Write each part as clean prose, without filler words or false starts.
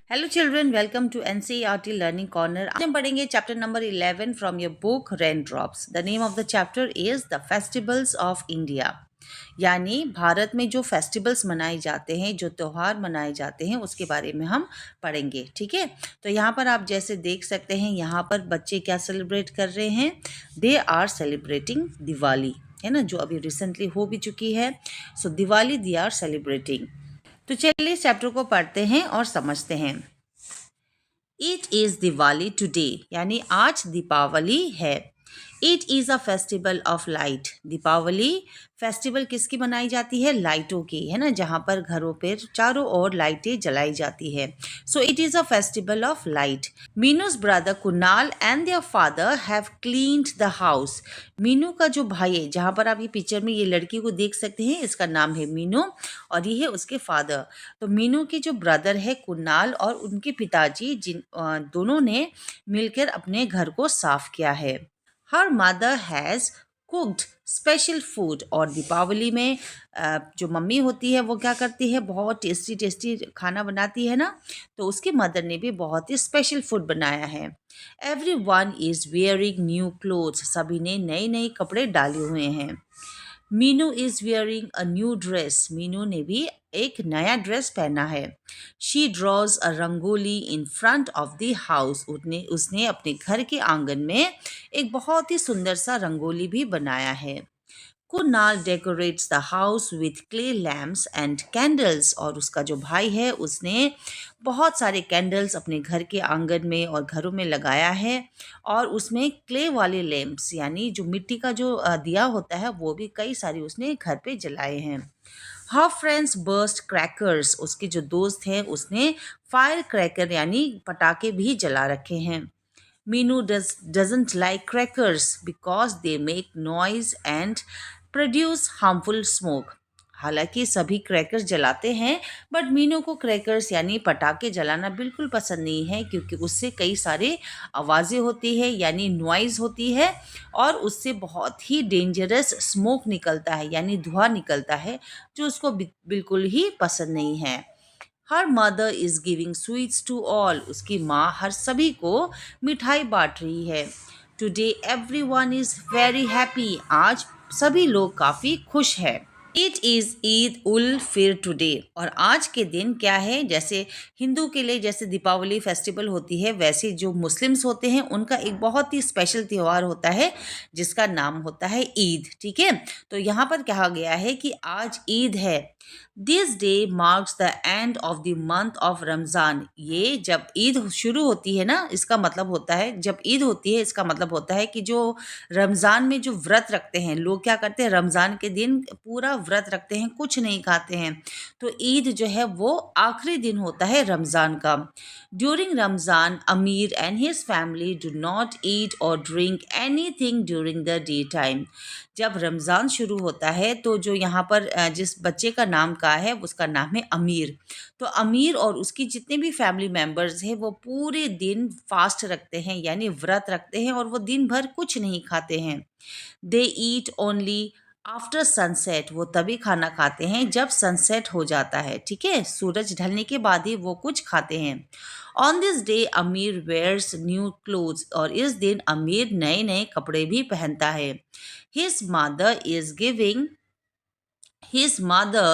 Hello children, welcome to NCERT learning corner. आज हम पढ़ेंगे chapter number 11 from your book rain drops. The name of the chapter is the festivals of India. यानी भारत में जो festivals मनाए जाते हैं, जो त्यौहार मनाए जाते हैं, उसके बारे में हम पढ़ेंगे। ठीक है, तो यहाँ पर आप जैसे देख सकते हैं, यहाँ पर बच्चे क्या सेलिब्रेट कर रहे हैं? दे आर सेलिब्रेटिंग दिवाली, है ना, जो अभी रिसेंटली हो भी चुकी है। सो दिवाली दे आर सेलिब्रेटिंग। तो चलिए चैप्टर को पढ़ते हैं और समझते हैं। इट इज़ दिवाली टुडे, यानी आज दीपावली है। It is a festival of light. Deepavali festival किसकी मनाई जाती है? लाइटों की, है ना, जहाँ पर घरों पर चारों ओर लाइटें जलाई जाती है। So it is a festival of light. Meenu's brother Kunal and their father have cleaned the house. Meenu का जो भाई है, जहाँ पर आप ये पिक्चर में ये लड़की को देख सकते हैं, इसका नाम है मीनू और ये है उसके फादर। तो मीनू के जो ब्रदर है कुणाल और उनके पिताजी, दोनों ने मिलकर अपने घर को साफ किया है। Her mother has cooked special food. और दीपावली में जो मम्मी होती है वो क्या करती है? बहुत टेस्टी टेस्टी खाना बनाती है ना, तो उसकी मदर ने भी बहुत ही स्पेशल फूड बनाया है। Every one is wearing new clothes. सभी ने नए नए कपड़े डाले हुए हैं। Meenu is wearing a new dress. Meenu ने भी एक नया ड्रेस पहना है। She draws a rangoli in front of the house. उसने अपने घर के आंगन में एक बहुत ही सुंदर सा रंगोली भी बनाया है। Kunal decorates the house with clay lamps and candles. और उसका जो भाई है उसने बहुत सारे कैंडल्स अपने घर के आंगन में और घरों में लगाया है। और उसमें क्ले वाले लैम्प्स, यानी जो मिट्टी का जो दिया होता है, वो भी कई सारे उसने घर पे जलाए हैं। हर फ्रेंड्स बर्स्ट क्रैकर्स। उसके जो दोस्त हैं उसने फायर क्रैकर यानी पटाखे भी जला रखे हैं। Minu doesn't like crackers because they make noise and produce harmful smoke. हालांकि सभी क्रैकर्स जलाते हैं, बट मीनू को क्रैकर्स यानी पटाखे जलाना बिल्कुल पसंद नहीं है, क्योंकि उससे कई सारे आवाज़ें होती है, यानी नॉइज़ होती है, और उससे बहुत ही डेंजरस स्मोक निकलता है, यानी धुआं निकलता है, जो उसको बिल्कुल ही पसंद नहीं है। Her mother is giving sweets to all. उसकी माँ हर सभी को मिठाई बांट रही है। Today everyone is very happy. आज सभी लोग काफ़ी खुश हैं। इट इज़ ईद उल फिर टुडे। और आज के दिन क्या है? जैसे हिंदू के लिए जैसे दीपावली फेस्टिवल होती है, वैसे जो मुस्लिम्स होते हैं उनका एक बहुत ही स्पेशल त्यौहार होता है जिसका नाम होता है ईद। ठीक है, तो यहाँ पर कहा गया है कि आज ईद है। This day marks the end of the month of Ramzan. ये जब ईद शुरू होती है ना, इसका मतलब होता है, जब ईद होती है इसका मतलब होता है कि जो रमज़ान में जो व्रत रखते हैं लोग, क्या करते हैं? रमज़ान के दिन पूरा व्रत रखते हैं, कुछ नहीं खाते हैं। तो ईद जो है वो आखिरी दिन होता है रमज़ान का। During Ramzan Amir and his family do not eat or drink anything during the day time. जब रमज़ान शुरू होता है तो जो यहाँ पर जिस बच्चे का नाम का है उसका नाम है अमीर। तो अमीर और उसकी जितने भी फैमिली मेम्बर्स हैं वो पूरे दिन फास्ट रखते हैं, यानी व्रत रखते हैं, और वो दिन भर कुछ नहीं खाते हैं। दे ईट ओनली आफ्टर सनसेट। वो तभी खाना खाते हैं जब सनसेट हो जाता है। ठीक है, सूरज ढलने के बाद ही वो कुछ खाते हैं। ऑन दिस डे अमीर वेयर्स न्यू क्लोथ्स। और इस दिन अमीर नए नए कपड़े भी पहनता है। His mother is giving his mother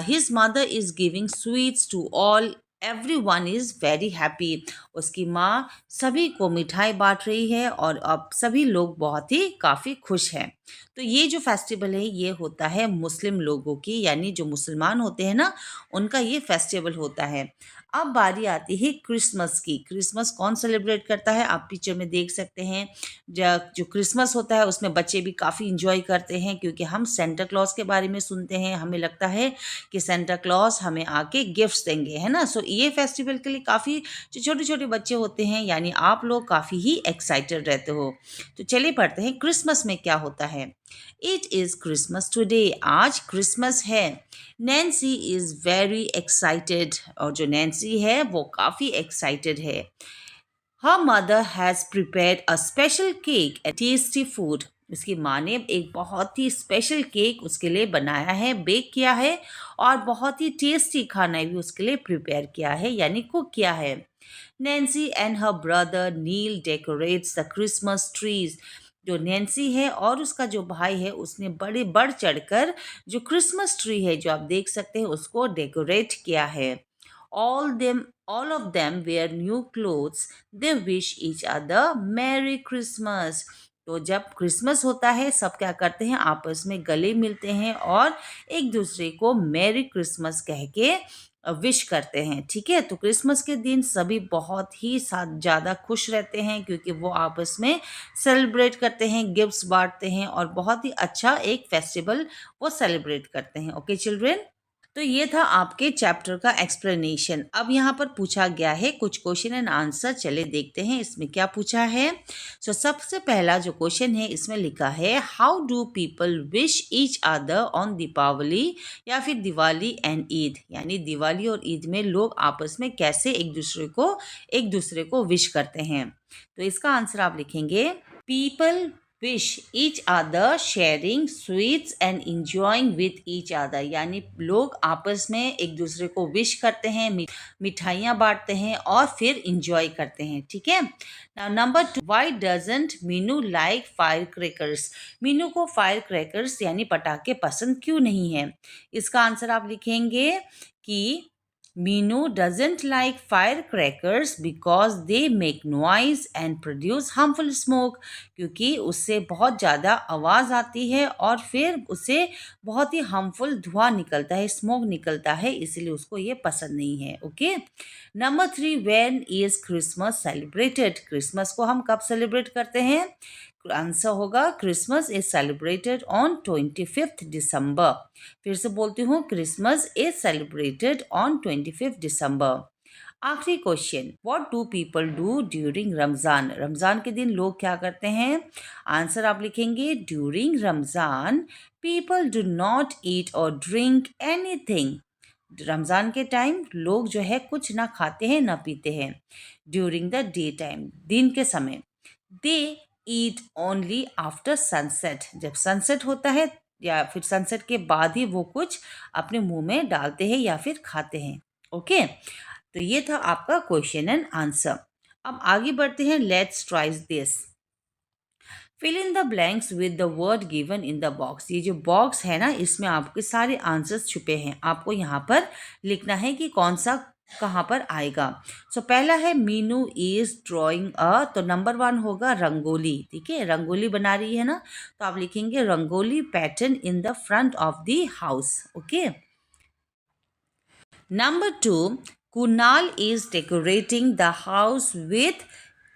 his mother is giving sweets to all. Everyone is very happy. उसकी माँ सभी को मिठाई बांट रही है और अब सभी लोग बहुत ही काफ़ी खुश हैं। तो ये जो फेस्टिवल है ये होता है मुस्लिम लोगों की, यानी जो मुसलमान होते हैं ना, उनका ये फेस्टिवल होता है। अब बारी आती है क्रिसमस की। क्रिसमस कौन सेलिब्रेट करता है? आप पिक्चर में देख सकते हैं। जो क्रिसमस होता है उसमें बच्चे भी काफ़ी इंजॉय करते हैं, क्योंकि हम सेंटा क्लॉज के बारे में सुनते हैं, हमें लगता है कि सेंटा क्लॉज हमें आके गिफ्ट्स देंगे, है ना। सो ये फेस्टिवल के लिए काफ़ी जो छोटे छोटे बच्चे होते हैं, यानी आप लोग काफ़ी ही एक्साइटेड रहते हो। तो चलिए पढ़ते हैं क्रिसमस में क्या होता है। It is Christmas today. आज क्रिसमस है। Nancy is very excited. और जो नैन्सी है वो काफ़ी एक्साइटेड है। Her mother has prepared a special cake and tasty food. उसकी माँ ने एक बहुत ही स्पेशल केक उसके लिए बनाया है, बेक किया है, और बहुत ही टेस्टी खाना भी उसके लिए प्रिपेयर किया है, यानी कुक किया है। Nancy and her brother Neil decorates the Christmas trees. जो नैन्सी है और उसका जो भाई है, उसने बड़े बढ़ चढ़कर जो क्रिसमस ट्री है, जो आप देख सकते हैं, उसको डेकोरेट किया है। All of them wear new clothes. They wish each other Merry Christmas. तो जब क्रिसमस होता है, सब क्या करते हैं, आपस में गले मिलते हैं और एक दूसरे को मैरी क्रिसमस कह के विश करते हैं। ठीक है, तो क्रिसमस के दिन सभी बहुत ही साथ ज़्यादा खुश रहते हैं, क्योंकि वो आपस में सेलिब्रेट करते हैं, गिफ्ट्स बांटते हैं, और बहुत ही अच्छा एक फेस्टिवल वो सेलिब्रेट करते हैं। ओके चिल्ड्रेन, तो ये था आपके चैप्टर का एक्सप्लेनेशन। अब यहाँ पर पूछा गया है कुछ क्वेश्चन एंड आंसर, चले देखते हैं इसमें क्या पूछा है। सबसे पहला जो क्वेश्चन है, इसमें लिखा है, how do people wish each other on Deepavali, या फिर दिवाली एंड ईद, यानी दिवाली और ईद में लोग आपस में कैसे एक दूसरे को विश करते हैं। तो इसका आंसर आप लिखेंगे, people wish each other sharing sweets and enjoying with each other, यानी लोग आपस में एक दूसरे को विश करते हैं, मिठाइयाँ बांटते हैं और फिर इंजॉय करते हैं। ठीक है, now number 2, why doesn't Meenu like fire crackers. Meenu को फायर क्रैकर्स यानी पटाखे पसंद क्यों नहीं है। इसका आंसर आप लिखेंगे कि Minu doesn't like firecrackers because they make noise and produce harmful smoke, क्योंकि उससे बहुत ज़्यादा आवाज़ आती है और फिर उससे बहुत ही हार्मफुल धुआं निकलता है, स्मोक निकलता है, इसलिए उसको ये पसंद नहीं है। Okay, number 3, when is Christmas celebrated. Christmas को हम कब सेलिब्रेट करते हैं। आंसर होगा, क्रिसमस इज सेलिब्रेटेड ऑन 25 दिसंबर। फिर से बोलती हूँ, क्रिसमस इज सेलिब्रेटेड ऑन 25 दिसंबर। आखिरी question, what do people do during Ramzan. Ramzan के दिन लोग क्या करते हैं। आंसर आप लिखेंगे, during Ramzan people do not eat or drink anything. Ramzan के टाइम लोग जो है कुछ ना खाते हैं ना पीते हैं। ड्यूरिंग द डे टाइम, दिन के समय। दे ईट ओनली आफ्टर सनसेट, जब सनसेट होता है या फिर सनसेट के बाद ही वो कुछ अपने मुंह में डालते हैं या फिर खाते हैं। ओके, तो ये था आपका क्वेश्चन एंड आंसर। अब आगे बढ़ते हैं, let's try this. Fill in the blanks with the word given in the box. ये जो बॉक्स है ना, इसमें आपके सारे आंसर्स छुपे हैं, आपको यहाँ पर लिखना है कि कौन सा कहाँ पर आएगा। पहला है, मीनू इज ड्रॉइंग अ, तो नंबर 1 होगा रंगोली। ठीक है, रंगोली बना रही है ना, तो आप लिखेंगे rangoli pattern in the front of the house. Okay, number 2, Kunal is decorating the house with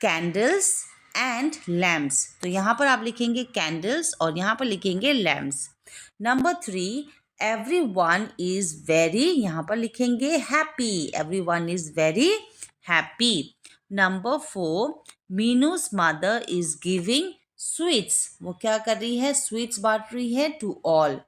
candles and lamps. तो यहाँ पर आप लिखेंगे कैंडल्स और यहाँ पर लिखेंगे lamps. Number 3, everyone is very, यहाँ पर लिखेंगे happy, everyone is very happy. Number 4, Meenu's mother is giving sweets, वो क्या कर रही है, स्वीट्स बांट रही है to all.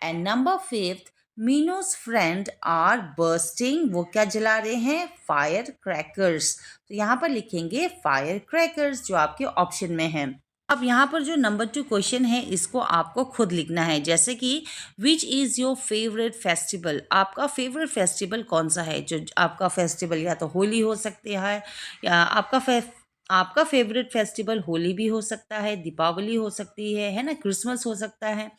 And number 5, Meenu's friend are bursting, वो क्या जला रहे हैं, फायर क्रैकर्स। तो यहाँ पर लिखेंगे फायर क्रैकर्स, जो आपके ऑप्शन में है। अब यहाँ पर जो नंबर 2 क्वेश्चन है, इसको आपको खुद लिखना है, जैसे कि which is your favourite festival. आपका फेवरेट फेस्टिवल कौन सा है। जो आपका फेस्टिवल या तो होली हो सकती है, या आपका फेवरेट फेस्टिवल होली भी हो सकता है, दीपावली हो सकती है ना, क्रिसमस हो सकता है।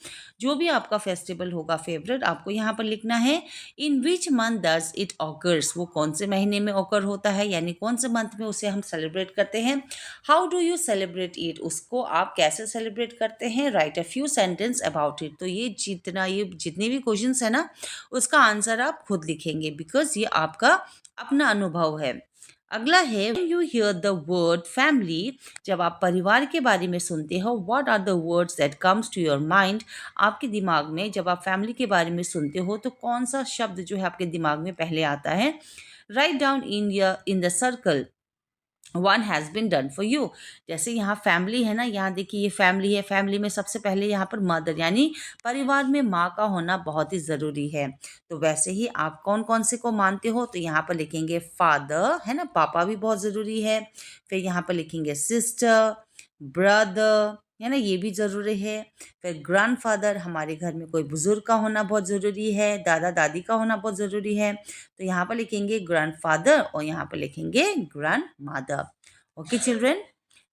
जो भी आपका फेस्टिवल होगा फेवरेट, आपको यहाँ पर लिखना है in which month does it occurs, वो कौन से महीने में ऑकर होता है, यानी कौन से मंथ में उसे हम सेलिब्रेट करते हैं। How do you celebrate it, उसको आप कैसे सेलिब्रेट करते हैं। Right a few sentence about it. तो ये जितने भी क्वेश्चंस है ना, उसका आंसर आप खुद लिखेंगे, बिकॉज ये आपका अपना अनुभव है। अगला है, you hear the word family, जब आप परिवार के बारे में सुनते हो, what are the words that comes to your mind. आपके दिमाग में जब आप फैमिली के बारे में सुनते हो, तो कौन सा शब्द जो है आपके दिमाग में पहले आता है। Write down in the circle one has been done for you. जैसे यहाँ फैमिली है ना, यहाँ देखिए ये फैमिली है, फैमिली में सबसे पहले यहाँ पर मदर, यानी परिवार में माँ का होना बहुत ही ज़रूरी है। तो वैसे ही आप कौन कौन से को मानते हो, तो यहाँ पर लिखेंगे फादर, है ना, पापा भी बहुत ज़रूरी है। फिर यहाँ पर लिखेंगे सिस्टर, ब्रदर, है ना, ये भी ज़रूरी है। फिर ग्रैंडफ़ादर, हमारे घर में कोई बुज़ुर्ग का होना बहुत ज़रूरी है, दादा-दादी का होना बहुत ज़रूरी है। तो यहाँ पर लिखेंगे ग्रैंडफ़ादर और यहाँ पर लिखेंगे grandmother. Okay children?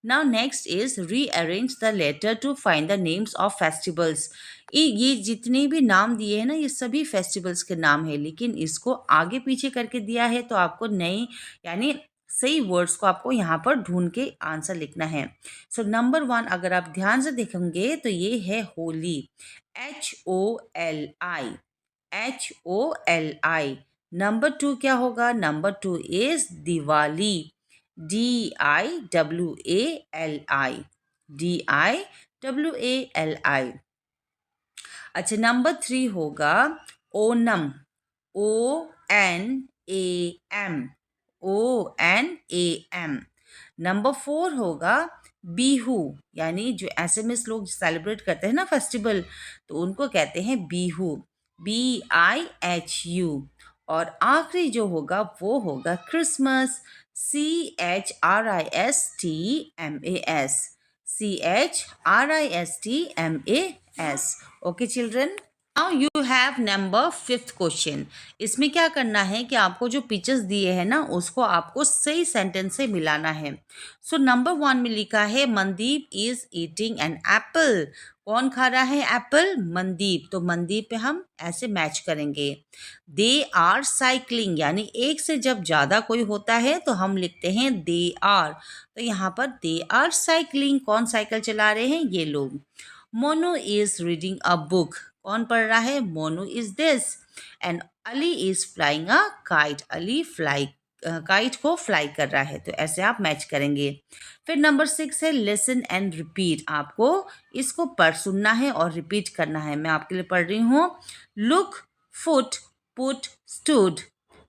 Now next is rearrange the letter to find the names of festivals. ये जितने भी नाम दिए हैं ना, ये सभी फेस्टिवल्स के नाम है, लेकिन इसको आगे पीछे करके दिया है, तो आपको नई यानी सही वर्ड्स को आपको यहाँ पर ढूंढ के आंसर लिखना है। सो नंबर 1 अगर आप ध्यान से देखेंगे तो ये है होली, HOLI, HOLI। नंबर 2 क्या होगा? Number 2 is Diwali, DIWALI, DIWALI। अच्छा नंबर 3 होगा ओनम, ONAM, ONAM। नंबर 4 होगा बीहू, यानी जो एसएमएस लोग सेलिब्रेट करते हैं ना फेस्टिवल, तो उनको कहते हैं बीहू, BIHU। और आखिरी जो होगा वो होगा Christmas, CHRISTMAS, CHRISTMAS। Okay children, now you have number 5th question. इसमें क्या करना है कि आपको जो पिक्चर्स दिए हैं ना, उसको आपको सही सेंटेंस से मिलाना है। सो नंबर 1 में लिखा है Mandeep is eating an apple. कौन खा रहा है एप्पल? मनदीप। तो मनदीप पे हम ऐसे मैच करेंगे। दे आर साइकिलिंग, यानी एक से जब ज्यादा कोई होता है तो हम लिखते हैं दे आर। तो यहाँ पर दे आर साइकिलिंग, कौन साइकिल चला रहे हैं? ये लोग। Monu is reading a book, कौन पढ़ रहा है? Monu is this. And Ali is flying a kite, Ali kite को फ्लाई कर रहा है। तो ऐसे आप मैच करेंगे। फिर नंबर 6 है लिसन एंड रिपीट। आपको इसको सुनना है और रिपीट करना है। मैं आपके लिए पढ़ रही हूँ। Look, foot, put, stood.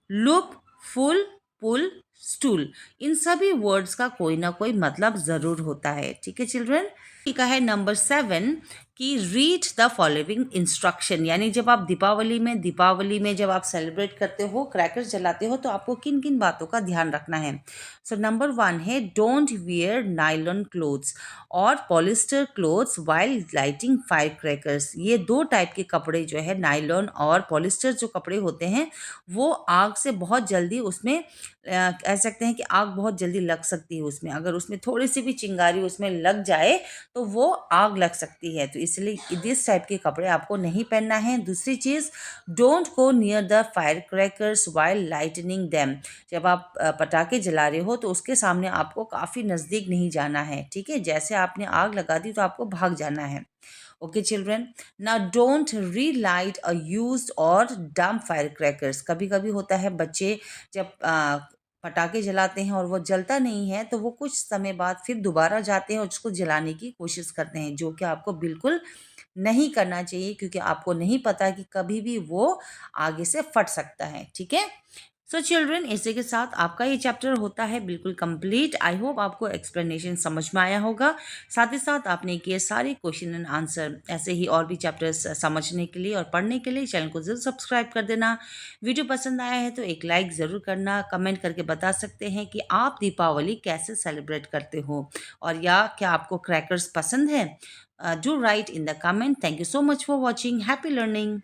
Look, full, pull, stool. इन सभी वर्ड्स का कोई ना कोई मतलब जरूर होता है। ठीक है चिल्ड्रन? लिखा है नंबर 7 कि रीड द फॉलोइंग इंस्ट्रक्शन, यानी जब आप दीपावली में जब आप सेलिब्रेट करते हो, क्रैकर्स जलाते हो, तो आपको किन किन बातों का ध्यान रखना है। सो नंबर 1 है डोंट वियर नाइलॉन क्लोथ्स और polyester clothes while lighting fire crackers. ये दो टाइप के कपड़े जो है, नाइलॉन और पॉलिस्टर जो कपड़े होते हैं, वो आग से बहुत जल्दी उसमें कह सकते हैं कि आग बहुत जल्दी लग सकती है उसमें। अगर उसमें थोड़ी सी भी चिंगारी उसमें लग जाए तो वो आग लग सकती है। तो इसलिए इस टाइप के कपड़े आपको नहीं पहनना है। दूसरी चीज़, don't go near the fire crackers while lightning them. जब आप पटाखे जला रहे हो तो उसके सामने आपको काफ़ी नज़दीक नहीं जाना है। ठीक है? जैसे आपने आग लगा दी तो आपको भाग जाना है। Okay children, now don't relight a used or dump fire crackers. कभी कभी होता है बच्चे जब पटाखे जलाते हैं और वो जलता नहीं है, तो वो कुछ समय बाद फिर दोबारा जाते हैं और उसको जलाने की कोशिश करते हैं, जो कि आपको बिल्कुल नहीं करना चाहिए, क्योंकि आपको नहीं पता कि कभी भी वो आगे से फट सकता है। ठीक है? सो चिल्ड्रन, इसी के साथ आपका ये चैप्टर होता है बिल्कुल कंप्लीट। आई होप आपको एक्सप्लेनेशन समझ में आया होगा। साथ ही साथ आपने किए सारे क्वेश्चन एंड आंसर। ऐसे ही और भी चैप्टर्स समझने के लिए और पढ़ने के लिए चैनल को जरूर सब्सक्राइब कर देना। वीडियो पसंद आया है तो एक लाइक ज़रूर करना। कमेंट करके बता सकते हैं कि आप दीपावली कैसे सेलिब्रेट करते हो, और या क्या आपको क्रैकर्स पसंद है। Do right in the comment. Thank you so much for watching. Happy learning.